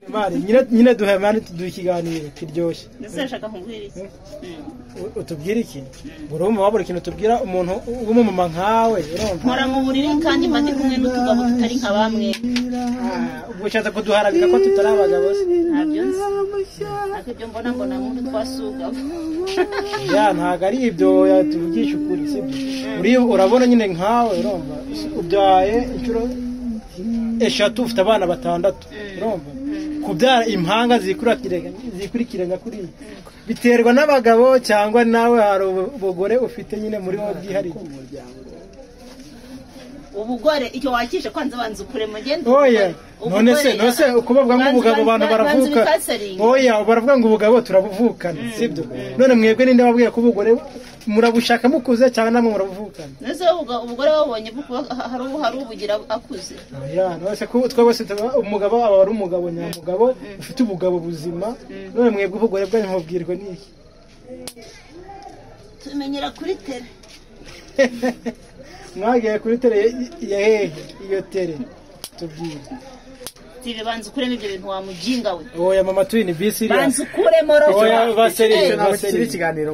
Mari nyine duhemane tudukiganire kiryoshye. Ndetse nshaka kumbwira iki? Utubwira iki? Urumva wabura ikintu tubwira umuntu w'umumama nkawe urumva. Nkora mu buriri kandi mandi kumwe n'utugabo tutari nka bamwe. Ubushatse kuduharabika ko tutari abagabo se. Ntabyo nzi. Akibyo mbona muntu twasuga. Ya ntago ari ibyo yatuvugisha ukuri sibyo. Uri urabona nyine nkawe urumva. Ubyaye inshuro eshatu ufite abana batandatu urumva. Kubyara impanga zikurikiranya kuri biterwa n'abagabo cyangwa nawe hari ubugore ufite nyine muri wo byihariye. Ubugore icyo wakishe kwanza banza ukure mugende. Oya none se ukubabwa nk'ubugabo abantu baravuka. Oya baravuga ngo ubugabo turabuvukana sibyo. None mwebwe ninde wabwiye ko ubugore murabushaka mukuze cyangwa namwe murabuvukana? Nese ubugore babonye buko hari ubugira akuze. Oya nose ko twabose umugabo aba ari umugabo nyamugabo ufite ubugabo buzima. None mwebwe ubugore bwanyu mubwirwa n'iki? Tumenyera kuri tele. Mwagiye kuri tele ya hehe iyo tele tubwire. Tibe banza ukuremo ibyo bintu wamujinga we. Oya mama twini bisi. Banza ukuremo roho. Oya baseri ikiganiro.